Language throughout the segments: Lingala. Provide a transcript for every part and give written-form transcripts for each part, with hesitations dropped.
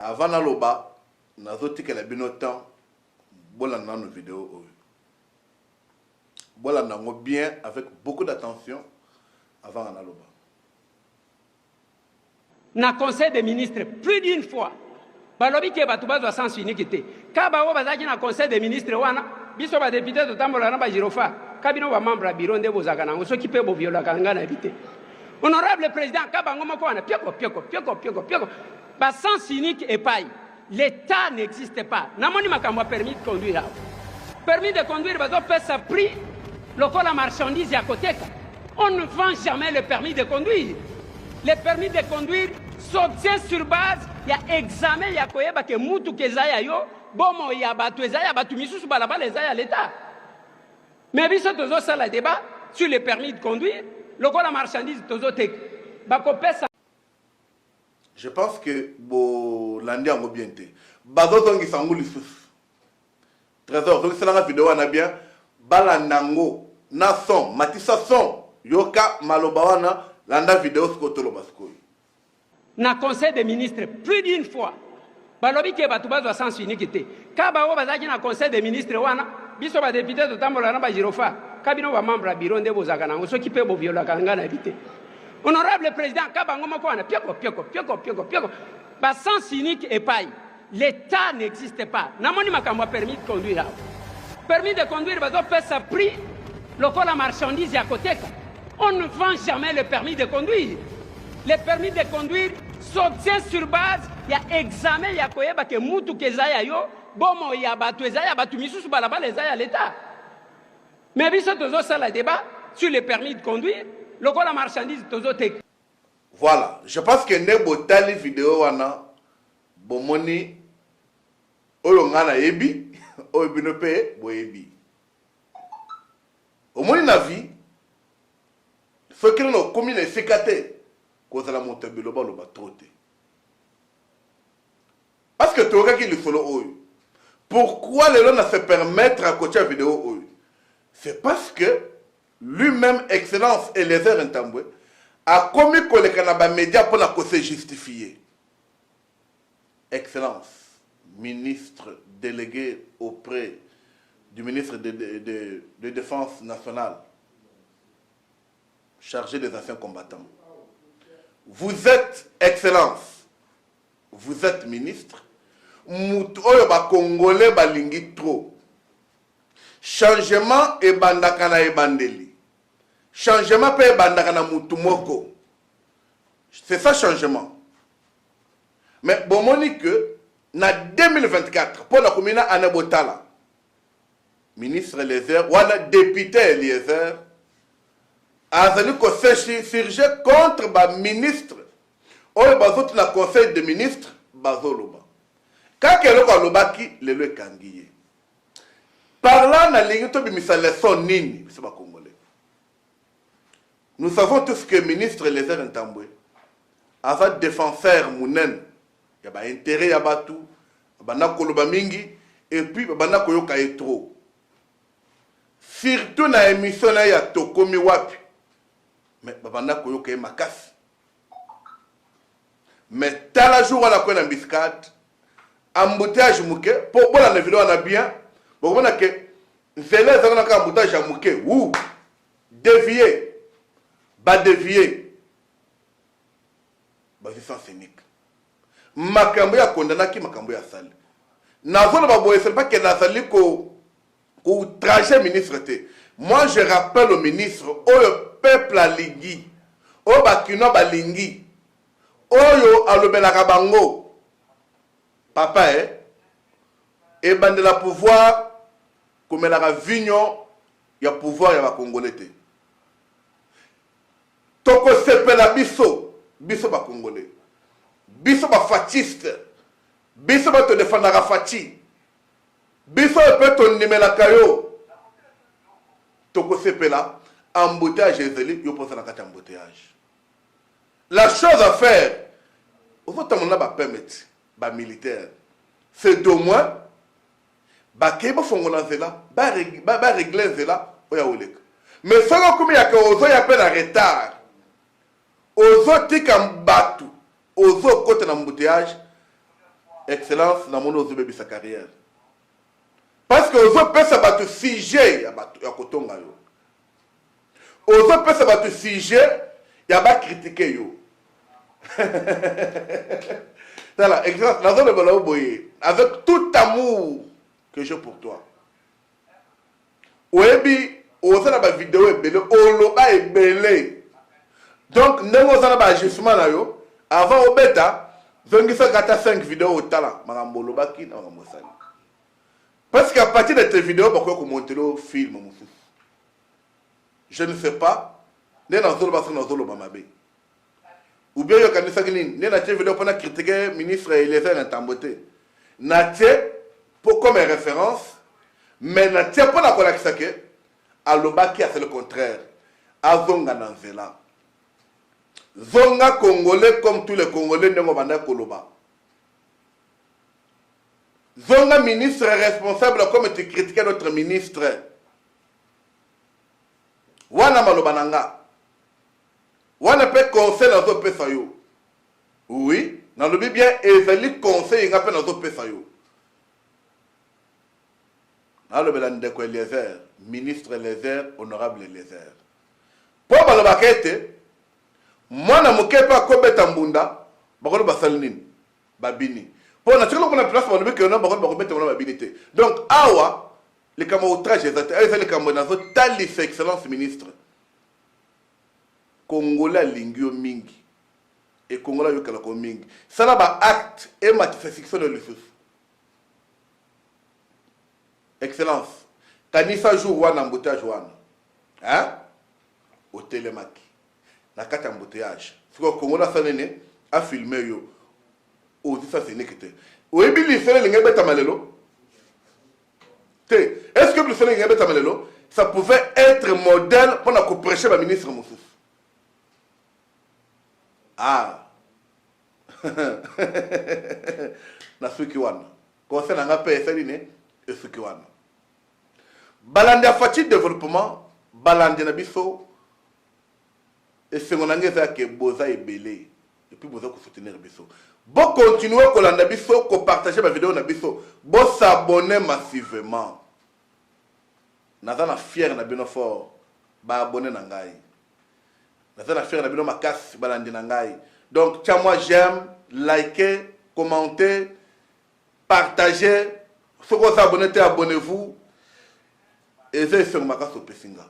Avant naloba, nazoti que la binotan, bolanda nos vidéos. Bolanda bien avec beaucoup d'attention avant naloba. Na conseil des ministres plus d'une fois. Balobi ke batu bazwa sens unique te. Kaba o bazaki na conseil des ministres wana, biso ba député to tambola na ba girofa, kabino ba membre bureau nde bozaka nango soki pe bo viola kanga na bité. Honorable président, kaba ngoma ko wana pioko. Ba sens unique et paille. L'État n'existe pas. Namoni makambo permis de conduire. Permis de conduire bazo pesa prix lokola marchandise ya koteka. On ne vend jamais le permis de conduire. Le permis de conduire s'obtient sur base ya examen ya koyeba ke mutu kezaya yo bomo ya batu ezaya batu misusu balabala ezaya l'État. Mais biso tozo sala débat sur le permis de conduire lokola marchandise tozo tek bakopesa. Je pense que bo landi ango bien te. Bazo zongi sangu lisusu. Trésor zongi sala vidéo wana bien balandango na son matisa son yoka maloba wana landa vidéo skotolo baskoy. Na conseil des ministres plus d'une fois. Balobi ke batu bazwa sens unique te. Kaba o bazaki na conseil des ministres wana biso ba député to tambola na ba girofa. Kabino ba membre bureau nde bozaka nango soki pe bo viola kanga na bité. Honorable président, kaba ngoma ko wana pioko. Ba sens unique et paille. L'État n'existe pas. Namoni makambo permis de conduire. Permis de conduire bazo pesa prix lokola marchandise ya koteka. On ne vend jamais le permis de conduire. Le permis de conduire s'obtient sur base ya examen ya koyeba ke mutu kezaya yo bomo ya batu ezaya batu misusu balabala ezaya l'État. Mais biso tozo sala débat sur le permis de conduire lokola marchandise tozo tek. Voilà, je pense que nebo tali vidéo wana bomoni oyo ngana yebi oyo bino pe boyebi. Omoni na vie faut que nous communes efficacité cause la montée biloba loba troté. Parce que tu regardes qui le follow oyo. Pourquoi les gens se permettre à coacher la vidéo oyo? C'est parce que lui-même Excellence Eliezer Ntambwe a commis que les Canada médias pour la se justifier. Excellence, ministre délégué auprès du ministre de Défense nationale, chargé des anciens combattants. Vous êtes Excellence, vous êtes ministre, Oyo ba Congolais balingi trop. Changement et bandakana et bandeli. Changement pe bandakana mutumoko. C'est ça changement. Mais bon monique na 2024 pour la commune Anabotala. Ministre Eliezer ou la député Eliezer azali ko s'insurger contre ba ministre oyo bazoti na conseil de ministres bazoloba. Kaka eloko alobaki lelo ekangiye. Par là, nous savons tous que le ministre Eliezer Ntambwe, avant défenseur Mounen, il y a un intérêt, il y a tout, il y a koloba mingi, et puis il y a koyoka trop. Surtout dans l'émission, il y a Tokomi Wapi, mais il y a koyoka makasi. Mais tant la jour, on a koyoka na biscade, embouteillage mouke, pour la vidéo, on a bien. Vous voyez que Zélé est un embouteillage à mouquet. Ou dévier. Bas dévier. C'est sans cynique. Makambo ya condamné qui makambo ya sali. Nazolo baboye c'est pas que Nazali ko trajet ministre té. Moi je rappelle au ministre oyo peuple a ligi. Oyo bakino ba lingi. Oyo alobelaka bango. Papa et ben de la pouvoir comme la vignon il y a pouvoir ya ba congolais te. Toko sepela biso ba congolais. Biso ba fatiste. Biso ba to defendara fati. Biso peut to nimela kayo. Toko sepela embouteillage ezeli yo posa na kati embouteillage. La chose à faire au faut tamona ba permettre ba militaire c'est d'au moins bakeba fongola zela ba régler zela oya oleka mais solo comme ya que ozo ya peine en retard ozo tika mbatu ozo côté na embouteillage excellence na moni ozobebi sa carrière parce que ozopesa bato sujet ya kotonga yo ozopesa bato sujet ya bakritike yo tala excellence nazolobela yo boye avec tout amour que j'ai pour toi oyebi oza na bavideo ebele oloba ebele donc ndenge oza na baajustement na yo avant obeta zongisaka ata 5 vidéo otala makambo olobaki na makambo osali parce qu'à partir de tes vidéos bakoki komontelo film mosusu je ne sais pas nde nazoloba soki nazoloba mabe ou bien yokanisaki nini nde natie vidéo mpona critiquer ministre Eliezer Ntambo te natie po comme référence mais natie mpona kolakisa ke alobaki c'est le contraire azonga na nzela zonga congolais comme tous les congolais ndenge banda koloba zonga ministre responsable comme tu critiquais notre ministre wana maloba nanga wana pe conseil nazo pesa yo oui nalobi bien ezali conseil nga pe nazo pesa yo nalobela ndeko Eliezer ministre Eliezer honorable Eliezer po balobaka ete mwana moke pa kobeta mbunda bakolo basali nini babini po na tshikolo kuna place balobi ke na bakolo bakobeta mbunda babini te donc awa le kama outrage ezate ayo ezali kama nazo talisa excellence ministre Congolais alingi yo mingi e Congolais yokala ko mingi sala ba acte et matérialisation de lisusu excellence kanisa jour wana embouteillage wana hein otelemaki na kati ya embouteillage siko Congolais asanene a filmé yo ozisa senekete oyebi lisele linga beta malelo te est-ce que lisele linga beta malelo ça pouvait être modèle pour na ko prêcher ba ministre mosusu ah na suki wana conseil na nga pe esali ne esuki wana balande ya fati développement balande na biso esengo na ngeza ke boza ebele et puis boza ko soutenir biso bo continuer kolanda biso ko partager ba vidéo na biso bo s'abonner massivement naza na fier na bino fort ba abonner na ngai naza na fier na bino makasi balande na ngai donc tiens moi j'aime liker commenter partager si vous vous abonnez abonnez-vous et c'est sur ma case au Pessinga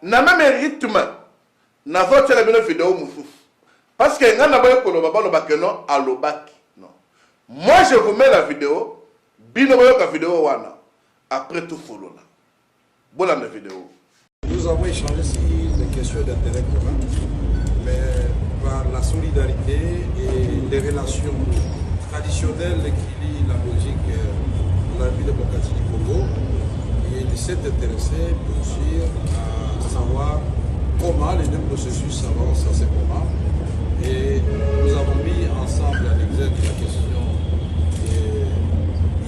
na même rythme na votre la vidéo moussouf parce que nga na ba ko lo ba que non alobaki non moi je vous mets la vidéo bino ba ka vidéo wana après tout solo là voilà la vidéo. Nous avons échangé sur les questions d'intérêt commun, mais par la solidarité et les relations traditionnelles qui lient la Belgique et la République démocratique du Congo, il s'est intéressé bien sûr à savoir comment les deux processus avancent à ce moment. Et nous avons mis ensemble en exergue la question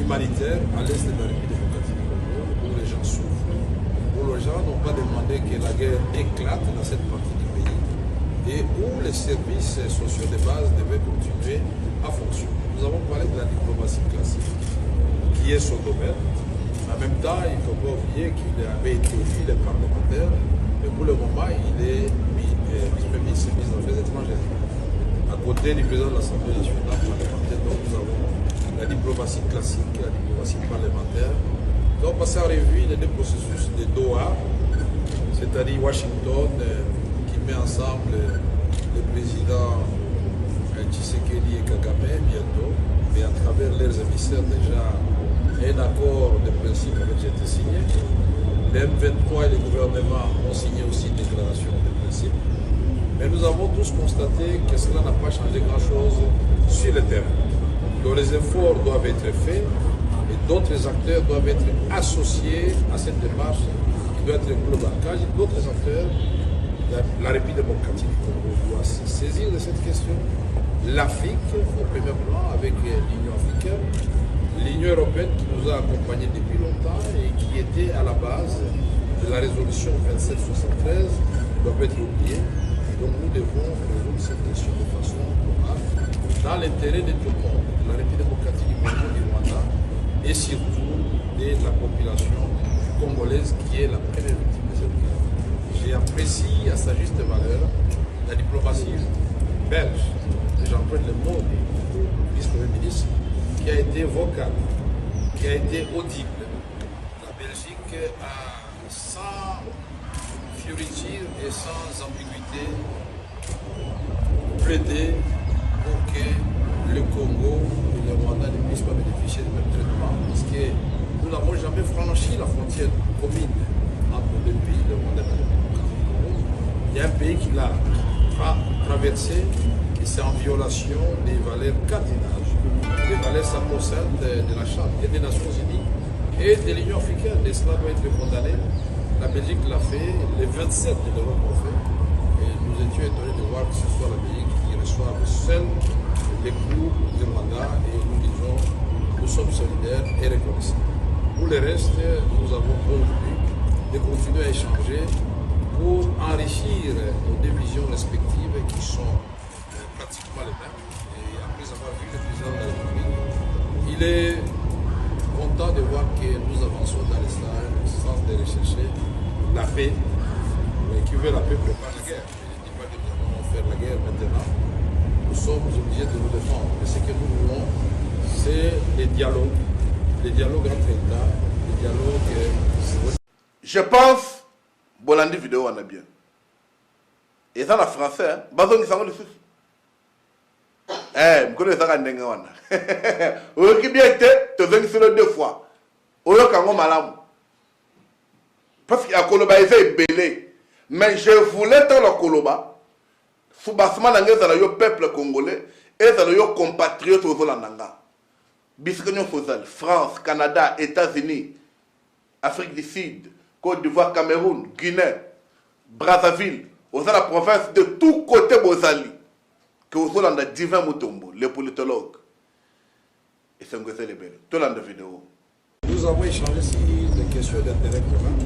humanitaire à l'est de la République démocratique du Congo, où les gens souffrent, où les gens n'ont pas demandé que la guerre éclate dans cette partie du pays et où les services sociaux de base devaient continuer à fonctionner. Nous avons parlé de la diplomatie classique, qui est son domaine. En même temps, il ne faut pas oublier qu'il avait été aussi le parlementaire, et pour le moment, il est vice-ministre des Affaires étrangères. À côté du président de l'Assemblée nationale parlementaire, donc nous avons la diplomatie classique, la diplomatie parlementaire. Nous avons passé en revue les deux processus de Doha, c'est-à-dire Washington, qui met ensemble le président Tshisekedi et Kagame bientôt, et à travers leurs émissaires déjà un accord de principe avait été signé. Les M23 et les gouvernements ont signé aussi une déclaration de principe. Mais nous avons tous constaté que cela n'a pas changé grand-chose sur le terrain. Donc les efforts doivent être faits et d'autres acteurs doivent être associés à cette démarche qui doit être globale. Quand je dis d'autres acteurs, la République démocratique du Congo doit se saisir de cette question. L'Afrique, au premier plan, avec l'Union africaine, l'Union européenne qui nous a accompagnés depuis longtemps et qui était à la base de la résolution 2773 doit être oubliée. Donc nous devons résoudre cette question de façon globale. dans l'intérêt de tout le monde, de la République démocratique du Congo, du Rwanda, et surtout de la population congolaise qui est la première victime de cette guerre. J'apprécie à sa juste valeur la diplomatie belge, j'emprunte le mot du vice-premier ministre, qui a été vocal, qui a été audible. La Belgique a, sans fioriture et sans ambiguïté, plaidé pour que le Congo et le Rwanda ne puissent pas bénéficier du même traitement, parce que nous n'avons jamais franchi la frontière commune entre les deux pays, le Rwanda et la République démocratique du Congo. Il y a un pays qui l'a traversé et c'est en violation des valeurs cardinales, des valeurs sacro-saintes de la Charte des Nations Unies et de l'Union africaine. Et cela doit être condamné. La Belgique l'a fait, les 27 de l'Europe l'ont fait. Et nous étions étonnés de voir que ce soit la Belgique qui reçoive seul les coups du Rwanda et nous disons, nous sommes solidaires et reconnaissants. Pour le reste, nous avons convenu de continuer à échanger pour enrichir nos deux visions respectives qui sont pratiquement les mêmes. Et après avoir vu le président de la République, il est content de voir que nous avançons dans le sens de rechercher la paix. Mais qui veut la paix prépare la guerre. Je ne dis pas que nous allons faire la guerre maintenant. Nous sommes obligés de nous défendre. Mais ce que nous voulons, c'est les dialogues entre États, les dialogues. Je pense, Bolandi vidéo on a bien. Et ça en français, hein, bazon qui s'en le souci. Je connais ça quand on a. Ou qui bien été, te donne sur deux fois. Ou quand on malam. Parce qu'il y a Koloba est belé. Mais je voulais dans le Koloba, sous bassement dans le peuple congolais et dans le compatriotes au Zolandanga. Biscanyon Fosal, France, Canada, États-Unis, Afrique du Sud, Côte d'Ivoire, Cameroun, Guinée, Brazzaville, aux la province de tous côtés Bozali, que aux Zolanda Divin Mutombo, les politologues. Et c'est un gros élève. Tout le monde vidéo. Nous avons échangé sur des questions d'intérêt commun,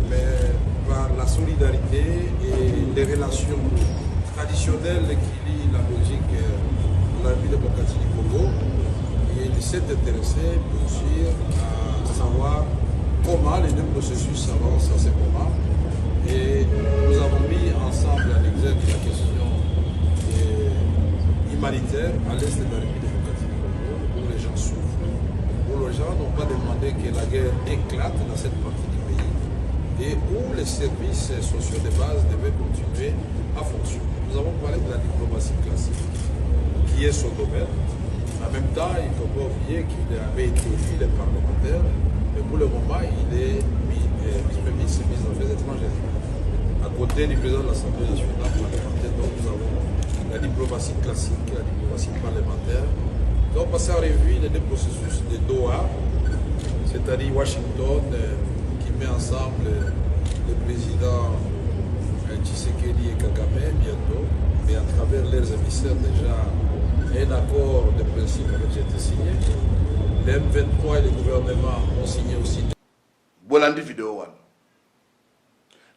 mais par la solidarité et les relations traditionnelles qui lient la Belgique et la République démocratique du Congo, et de s'être intéressé, bien sûr, à savoir comment les deux processus avancent à ce moment. Et nous avons mis ensemble en exergue la question humanitaire à l'est de la République démocratique du Congo, où les gens souffrent, où les gens n'ont pas demandé que la guerre éclate dans cette partie du pays, et où les services sociaux de base devaient continuer à fonctionner. Nous avons parlé de la diplomatie classique, qui est son domaine. En même temps, il ne faut pas oublier qu'il avait été élu les parlementaires, mais pour le moment, il est vice-premier ministre des Affaires étrangères. À côté du président de l'Assemblée nationale parlementaire, donc nous avons la diplomatie classique, la diplomatie parlementaire. Nous avons passé en revue les deux processus de Doha, c'est-à-dire Washington, qui met ensemble le président Tshisekedi et Kagame bientôt, mais à travers leurs émissaires déjà un accord de principe avait été signé. Les M23 et le gouvernement ont signé aussi. Bolandi vidéo one.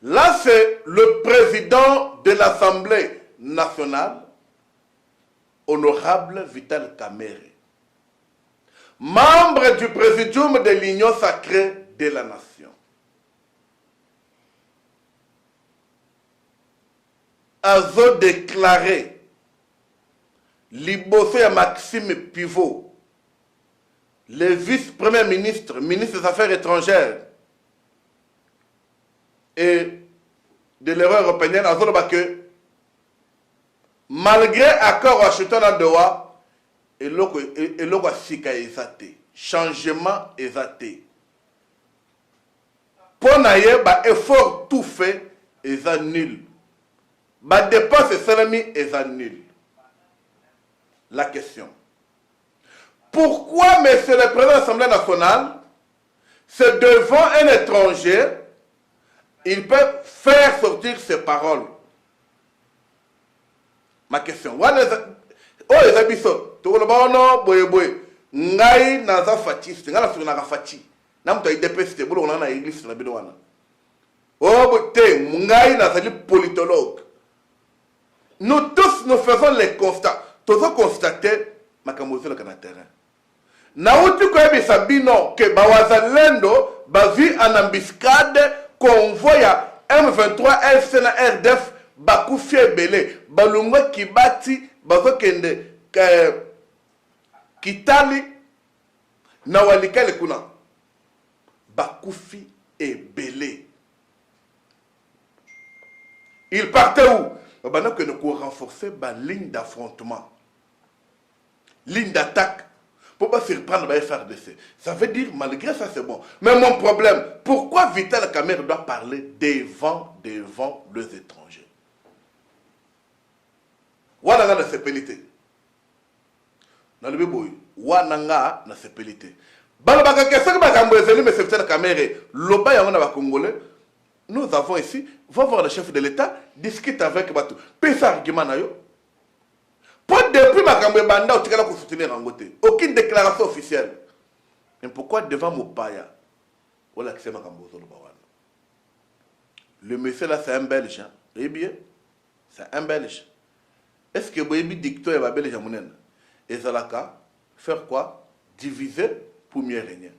Là, c'est le président de l'Assemblée nationale, honorable Vital Kamerhe, membre du présidium de l'Union sacrée de la nation. Azo déclaré Liboso et Maxime Pivot, le vice-premier ministre, ministre des Affaires étrangères et de l'Union européenne, à que malgré l'accord Washington à Doha, et l'eau sika exaté, changement exaté. Pour n'aller, effort tout fait, est nul. Dépense salami est nul. La question. Pourquoi, monsieur le président de l'Assemblée nationale, c'est devant un étranger, il peut faire sortir ses paroles? Ma question. Oh, les abisso. Tu vois le bon, boy, boy. Ngai naza fatiste. Ngai na suna fati. Nam to idepeste. Bolo on a église na bidoana. Oh, te. Ngai naza politologue. Nous tous, nous faisons les constats. tozo constater makambo ezala kana terrain nauti koyebisa bino ke bawazalendo bazwi en embuscade convoi ya M23 FC na RDF bakufi ebele balungwa kibati bazokende Kitali na Walikale kuna bakufi ebele. Il partait où? Maintenant que nous renforcer la ligne d'affrontement, ligne d'attaque, pour ne pas se reprendre par FRDC. Ça veut dire, malgré ça, c'est bon. Mais mon problème, pourquoi Vital Kamerhe doit parler devant les étrangers? Wananga na sepelité. Dans le biboui, Wananga na sepelité. Balabaka kesa ba kambo ezeli mais Vital Kamerhe, loba yango na ba Congolais. Nous avons ici, va voir le chef de l'État, discute avec Batou. Puis ça argument na yo. Pas depuis ma kambo banda ou tikala ko soutenir Angote. Aucune déclaration officielle. Mais pourquoi devant Mopaya? Voilà que c'est ma kambo zolo bawana. Le monsieur là c'est un Belge, hein? Eh bien, c'est un Belge. Est-ce que Boyebi dicto est un Belge à Mounen? Et Zalaka, faire quoi? Diviser pour mieux régner.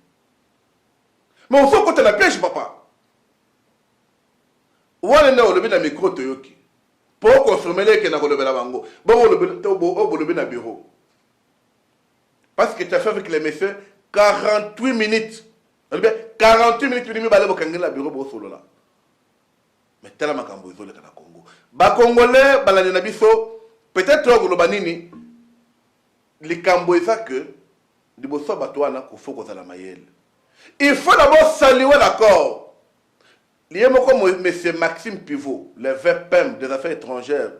Mais on sort côté la piège, papa. Wana na olobi na micro toyoki. Pour confirmer que na olobi la bango. Bon olobi na bureau. Parce que tu as fait avec les messieurs 48 minutes. 48 minutes tu dis balé bokangela la bureau bo solo là. Mais tellement makambo izole kana Congo. Ba Congolais balani na biso peut-être oloba nini likambo eza que liboso batwana ko foko za la mayele. Il faut d'abord saluer l'accord. Il y a M. Maxime Pivot, le VPM des Affaires étrangères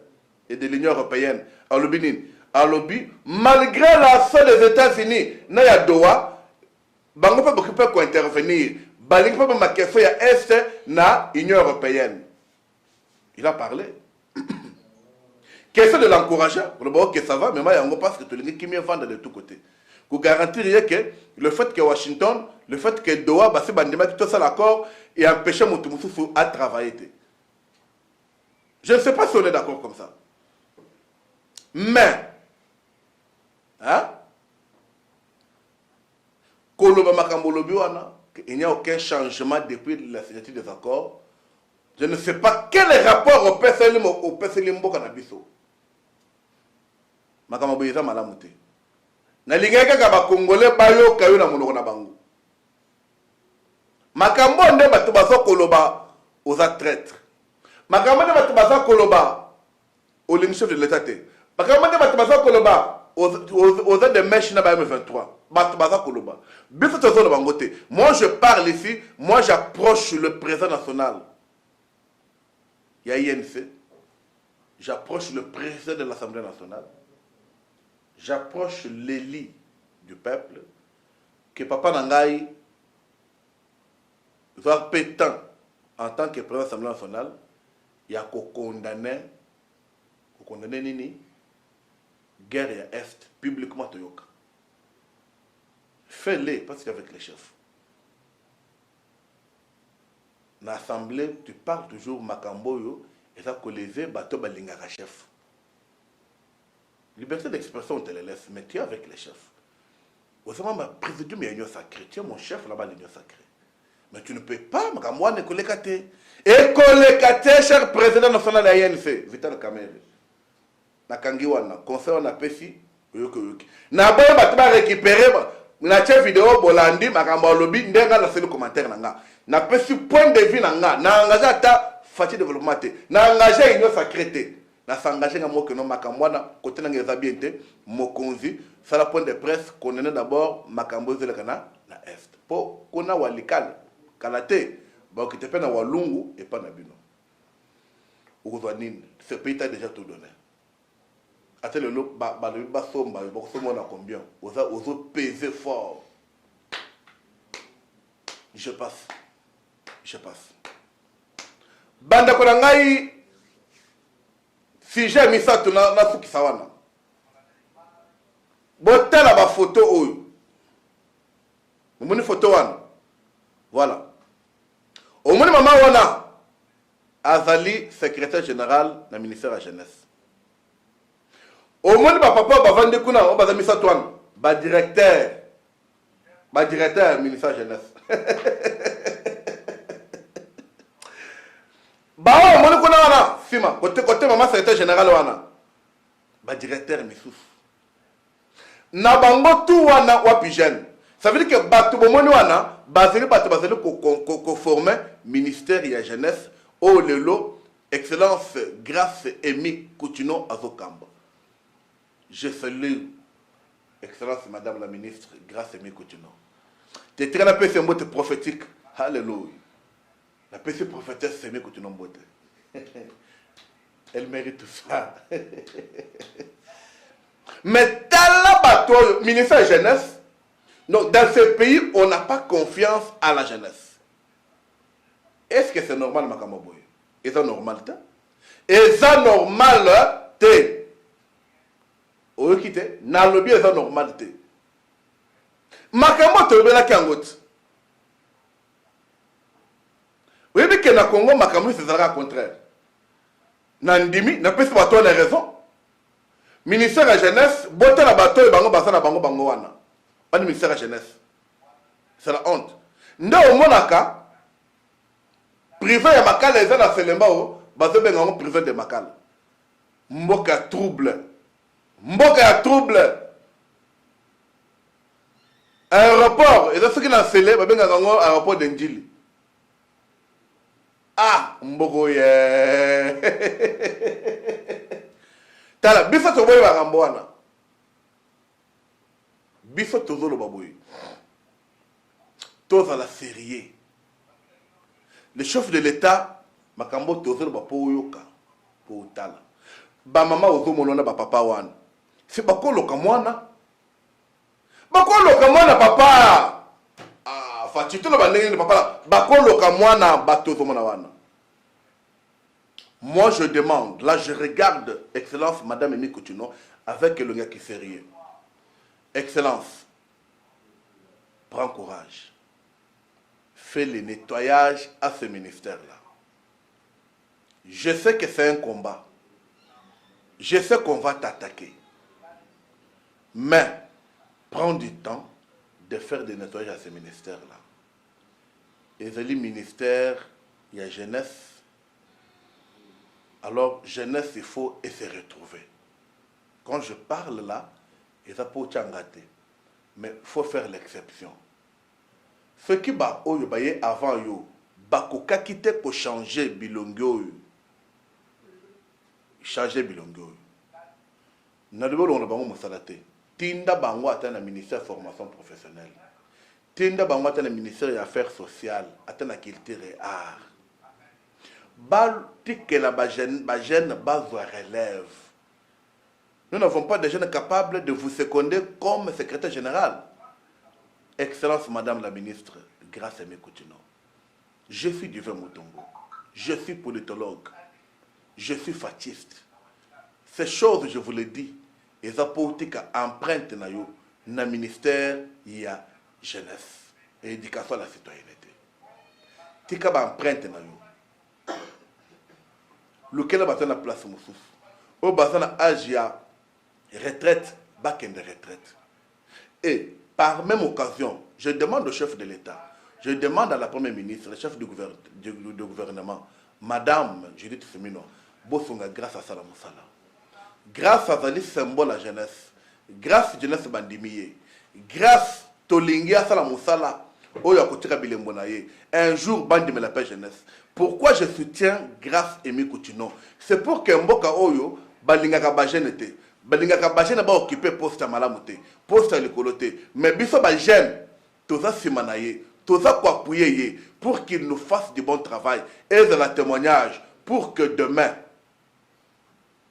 et de l'Union européenne, à lobby, malgré l'assaut des États-Unis, na ya Doha, bango pas beaucoup pour intervenir. Baling pas ma question ya est na Union européenne. Il a parlé. Question de l'encourager, pour le bon que ça va, mais moi yango parce que tout le monde qui me vend de tous côtés. Pour garantir que le fait que Washington, le fait que Doha, bah c'est bandima qui tout ça l'accord et empêcher Moutoumousou à travailler. Je ne sais pas si on est d'accord comme ça. Mais, hein? Il n'y a aucun changement depuis la signature des accords. Je ne sais pas quel est le rapport au PSLimbo Canabiso. Makamaboyeza Malamute. Na lingeka ka ba Congolais bayo kayo na monoko na bango. Makambo nde bato bazo koloba aux traîtres. Makambo nde bato bazo koloba au chef de l'État. Makambo nde bato bazo koloba aux de mèche na ba M23. Bato bazo koloba. Biso tozo na bango te. Moi je parle ici, moi j'approche le président national. Il y a INC. J'approche le président de l'Assemblée nationale. J'approche l'élit du peuple, que Papa Nangaï va pétant en tant que président de l'Assemblée nationale, il y a qu'au condamner nini, guerre à Est, publiquement Toyoka. Fais-le, parce qu'avec les chefs. Dans l'Assemblée, tu parles toujours Makamboyo, et ça que les bateaux balingara chef. Liberté d'expression, on te les laisse, mais tu es avec les chefs. Au moment où président de l'Union sacrée, tu es mon chef là-bas de l'Union sacrée. Mais tu ne peux pas, moi, ne collecter. Et collecter, cher président national de l'ANC, Vital Kamerhe. Na Kangiwana, conseil on a pesi, na boya batba récupérer, na chef vidéo bolandi, makamba lobby, ndenga na le commentaire nanga. Na pesi point de vue nanga, na engagé ta fatigue développement te, na engagé l'Union sacrée. Na s'engager à moi que non makamwana côté n'engagé bien te mokonzi ça la point de presse qu'on est d'abord makambo de la kana na est pour qu'on a walikal kalate ba qui te peine na walungu et pas na bino ouzanine ce pays t'a déjà tout donné attends le ba le basomba ba somona na combien ozo peser fort je passe banda ko ngai si j'ai mis ça tout na suki sawana. Botela ba photo oyo. Moni photo wana. Voilà. Au moni maman wana Azali secrétaire général na ministère de la jeunesse. au moins papa bavandi kuna o bazamisa twana ba directeur ministère jeunesse ba o moni kuna wana sima côté maman secrétaire général wana ba directeur misusu na bango tu wana wapi jeune. Ça veut dire que bato bomoni wana bazeli ko former ministère ya jeunesse au lelo excellence grâce Emi Koutino Azokamba. Je salue excellence madame la ministre grâce Emi Koutino. Tu es très la PC mbote prophétique. Alléluia. La PC prophétesse Emi Koutino mbote. Elle mérite tout ça. Mais dans la bateau ministère jeunesse. Donc, dans ce pays, on n'a pas confiance à la jeunesse. Est-ce que c'est normal, Makamoboy? Est-ce normal? Est-ce normal? Ou quitter? N'a le bien, est-ce normal? Makamo te bela kangot. Oui, mais que na Congo, Makamo, c'est le contraire. Nandimi, n'a pas pas toi les raisons. Ministère de la jeunesse, botte la bateau et bango basana bango bango wana. Pas de ministère de la jeunesse. C'est la honte. Nde au monaka, privé ya makala eza na selemba o, bazo benga ngo privé de makala. Mboka trouble. Mboka ya trouble. Aéroport, eza soki na sele, ba benga ngo aéroport de Njili. Ah, mboko ye. Tala, biso to boy ba ngambwana. Biso tozolo baboy. Tous à la série. Le chef de l'État, makambo tozolo ba po yoka, po tala. Ba mama ozo monona ba papa wana. C'est ba koloka mwana. Ba koloka mwana papa. Ah, fatito lo ba ndenge papa. Ba koloka mwana ba tozo mona wana. Moi je demande, là je regarde excellence madame Emi Koutino avec le gars qui fait rire. Excellence, prends courage. Fais le nettoyage à ce ministère-là. Je sais que c'est un combat. Je sais qu'on va t'attaquer. Mais, prends du temps de faire des nettoyages à ce ministère-là. Et le ministère, il y a jeunesse. Alors, jeunesse, il faut se retrouver. Quand je parle là, et ça peut changater. Mais il faut faire l'exception. Ce qui va avant yo, bakoka kite pour changer bilongo. Changer bilongo. Nadebo on a bango mosalate. Tinda bango atana ministère de formation professionnelle. Tinda bango atana ministère des affaires sociales, atana culture et art. Bal tike la ba jeune bazwa relève. Nous n'avons pas de jeunes capables de vous seconder comme secrétaire général. Excellence Madame la Ministre, grâce à mes Koutino. Je suis du Motombo. Je suis politologue. Je suis fasciste. Ces choses, je vous le dis, ils apportent empreinte dans le ministère, il y a jeunesse et éducation à la citoyenneté. Tika ba empreinte dans yo. Lequel a la place moussous. Au bazana âge retraite, bac de retraite. Et par même occasion, je demande au chef de l'État, je demande à la première ministre, le chef du gouvernement, Madame Judith Semino, Bossonga, grâce à Salam Moussala, grâce à Zali symbole la jeunesse, grâce à jeunesse bandimiye, grâce à Tolingi à Salam Moussala, un jour, bandi me l'appelle jeunesse. Pourquoi je soutiens grâce à Emi Koutino? C'est pour que Mboka Oyo, balingaka bajenete. Balingaka bajene ba occuper poste à malamuté, poste à l'écoloté. Mais biso ba jeune, toza simanaye, toza kwa appuyer pour qu'il nous fasse du bon travail et de la témoignage pour que demain,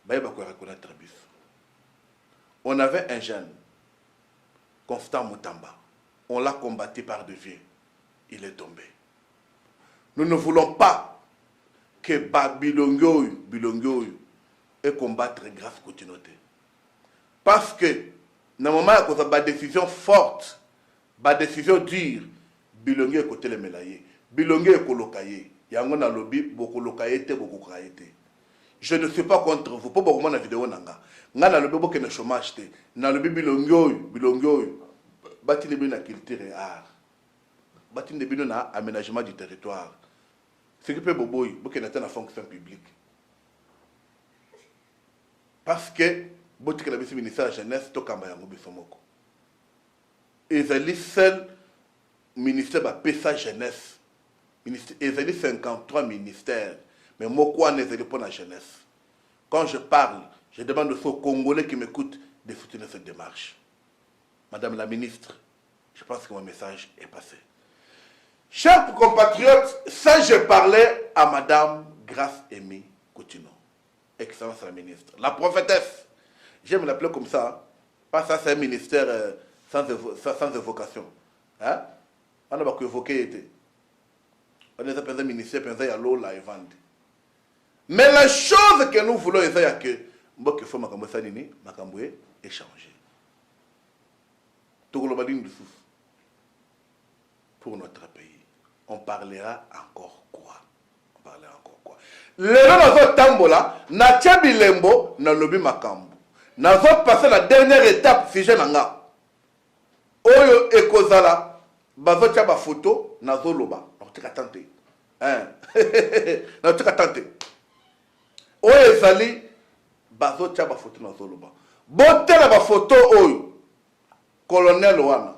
ba ko reconnaître biso. On avait un jeune, Constant Moutamba. On l'a combattu par devant. Il est tombé. Nous ne voulons pas que Bilongo et combattre grâce à continuité. Parce que, dans le moment où il y a une décision forte, une décision dure, Bilongo est côté les mélaillés. Bilongo est colocaillé. Il y a un lobby, beaucoup locaillé, beaucoup craillé. je ne suis pas contre vous. Pour beaucoup de vidéo nanga. Nga na lobi boke na chômage te. Na lobi bilongyo. Bati ne bino na culture et art. Bati ne bino na aménagement du territoire. Ce qui peut boboy boke na ta fonction publique. Parce que botika la bisi ministère de la jeunesse to kamba yango bisomoko. Ezali seul ministère ba pesa jeunesse. Ezali 53 ministères. Mais moi, n'est pas pour la jeunesse. Quand je parle, je demande aux Congolais qui m'écoutent de soutenir cette démarche. Madame la ministre, je pense que mon message est passé. Chers compatriotes, ça je parlais à Madame Grace Aimée Coutinho, Excellence la ministre, la prophétesse. J'aime l'appeler comme ça. Pas ça, c'est un ministère sans évocation. Hein? On n'a pas évoqué. On est appelé un ministère, il y a l'eau là et vendre. Mais la chose que nous voulons, c'est que il faut échanger. Pour notre pays, on parlera encore quoi? On parlera encore quoi? Les gens tambola, na bilembo, na lobi makambu. Na passer la dernière étape, si je n'anga. Oyo ekozala, bazo tia ba photo, na zoloba. On tika tante. Hein? Na tika tante. Oyo ezali bazo tia ba photo na zoloba. Botela ba photo oyo colonel wana.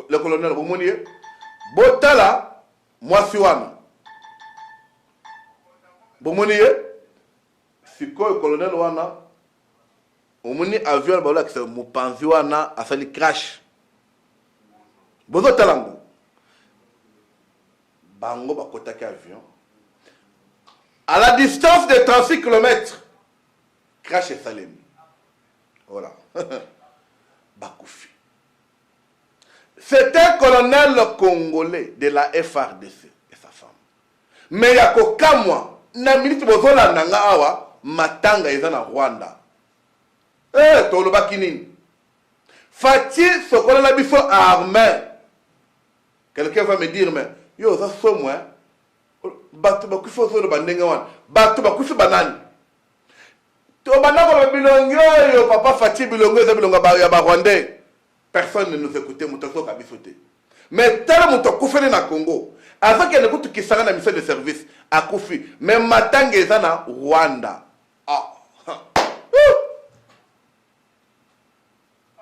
Le colonel bomoni botala mwasi wana. Bomoni sikoyo colonel wana omoni avion ba la kisa mopanzi wana asali crash. Bozo talango. Bango bakotaki avion. À la distance de 36 km, crash et Salem. Voilà. Bakoufi. C'est un colonel congolais de la FRDC et sa femme. Mais il y a qu'aucun mois, na minute bozola nanga awa, matanga eza na Rwanda. Tolo bakinini. Fati sokola la biso armé. Quelqu'un va me dire, mais yo, ça so moi. Batu bakufi zo bandenga wana batu bakufi banani to banako bilongo yo papa Fati bilongo za bilongo ya ba Rwandais personne ne nous écoutait mutoko kabisote mais tel muto kufeli na Congo avant qu'elle écoute qui sanga na mission de service akufi mais matanga eza na Rwanda.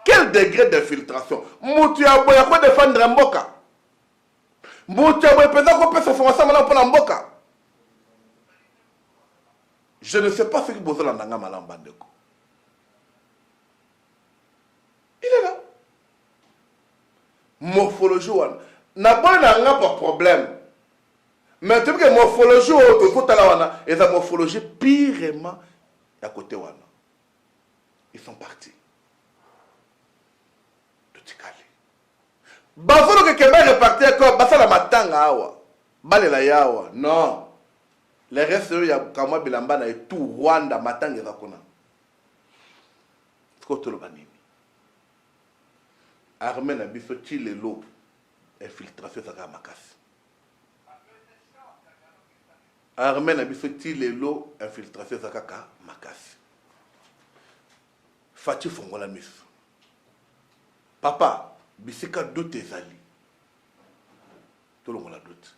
Quel degré d'infiltration mutu ya boya ko défendre mboka. Je ne sais pas ce que vous avez dit. Il est là. Morphologie, n'a pas de problème. Mais tu que morphologie, et la morphologie pirement à côté. Ils sont partis. Bafolo que Kemba repartir comme basala matanga awa. Balela yawa. Non. Les restes ya kama bilamba na tout Rwanda matanga za kona. Skoto lo banini. Armée na biso ti lelo infiltration za makasi. Armée na biso ti lelo infiltration za kaka makasi. Fati fongola miso. Papa bisika doute ezali. Tout le monde a doute.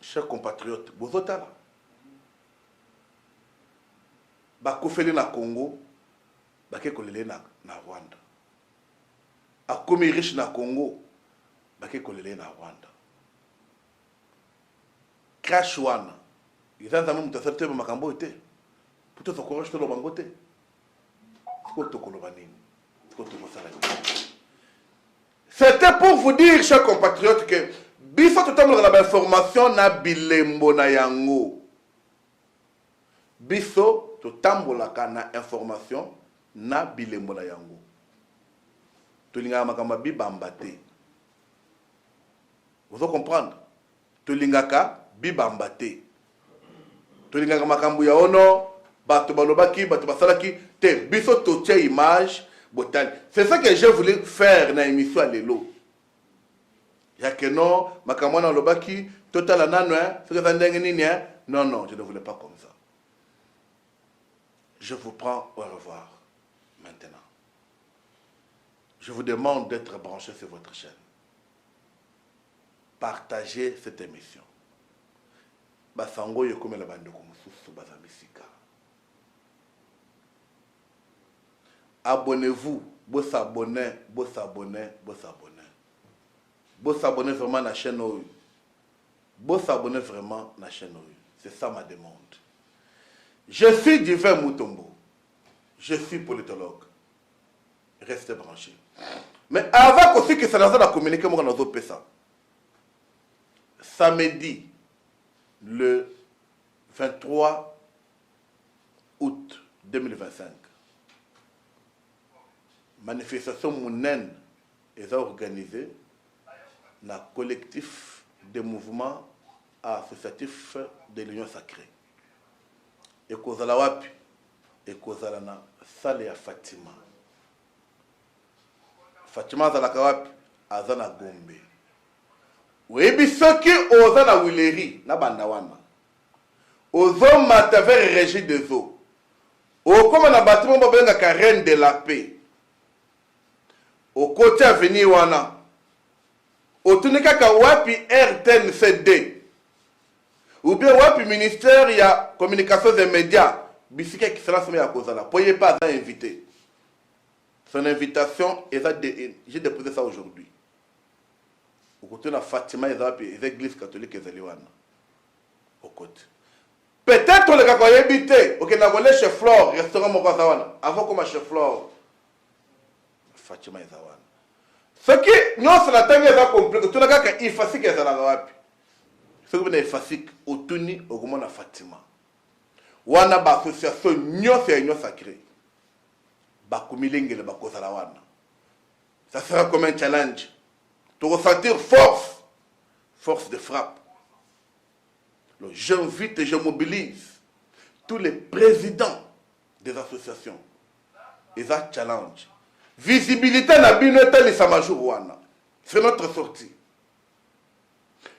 Chers compatriotes, bozotala. Bakofeli na Congo, bake kolele na Rwanda. Akomi riche na Congo, bake kolele na Rwanda. Crash wana. Izanza mu mutasarte ba makambo ete. Puto sokoraje tolo bangote. Ko tokoloba nini? Ko tokosala nini? C'était pour vous dire, chers compatriotes, que biso totambola na information na bilembo na yango. Biso totambola na information na bilembo na yango. Tolinga makamba bibamba te. Vous comprenez? Tolingaka bibamba te. Tolinga makambu ya ono, bato balobaki, bato basalaki te. Biso totia image. C'est ça que j'ai voulu faire dans l'émission à l'élo. Il y a que non, makamwana lobaki, total anano, c'est que ça n'est Non, non, je ne voulais pas comme ça. Je vous prends au revoir maintenant. Je vous demande d'être branché sur votre chaîne. Partagez cette émission. Basango yekome la bande kumususu bazamisika. Abonnez-vous, vous s'abonnez, vous s'abonnez, vous s'abonnez. Vous s'abonnez vraiment à la chaîne OU. Vous s'abonnez vraiment à la chaîne OU. C'est ça ma demande. Je suis Divin Mutombo. Je suis politologue. Restez branchés. Mais avant aussi que ça n'a pas communiqué, moi, dans notre ça. Samedi, le 23 août 2025, manifestation monnaine est organisée dans le collectif des mouvements associatifs de l'Union sacrée. Et kozala wapi et kozala na salle ya Fatima. Fatima azalaka wapi azana Gombe. Webi soki oza na Wileri na banda wana. Ozo mataver régie des eaux. Okoma na bâtiment bobenga ka Reine de la Paix. Au côté avenue wana. Otunika ka wapi RTNCD. Ou bien wapi ministère ya communication des médias. Bisika qui sera semé à Kozala. Pourriez pas inviter. Son invitation, j'ai déposé ça aujourd'hui. Au côté de Fatima, les églises catholiques et Zaliwana. Au côté. Peut-être les gars qui ont habité, ok, n'a volé chez Flore, restaurant Mokazawana. Avant comme chez Flore. Fatima et Zawana. Ce qui, nous, c'est la tanga est compris. Tout le gars qui est facile que Zalawapi. Ce qui est facile, au Tuni, au Goumana Fatima. Wana ba association nyo c'est union sacrée. Ba kumilengele ba kozala wana. Ça sera comme un challenge. De ressentir force de frappe. J'invite et je mobilise tous les présidents des associations. Et ça challenge. Visibilité na bino tali samajou wana. C'est notre sortie.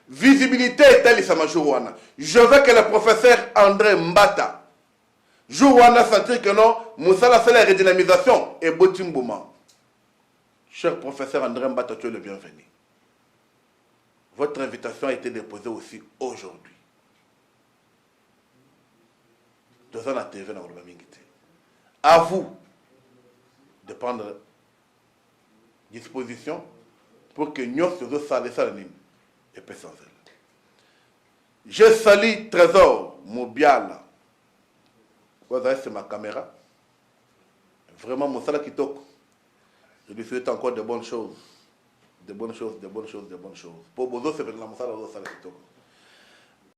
Visibilité tali samajou wana. Je veux que le professeur André Mbata jour où on a senti que non, Moussala fait la redynamisation et Botimbouma. Cher professeur André Mbata, tu es le bienvenu. Votre invitation a été déposée aussi aujourd'hui. Dans la TV, dans le à vous de prendre disposition pour que nous se saluons et personne. Je salue Trésor Mobiala. C'est ma caméra. Vraiment, mon salaire qui toque. Je lui souhaite encore de bonnes choses. De bonnes choses, de bonnes choses, de bonnes choses. Pour Bozo, c'est vraiment mon salaire qui toque.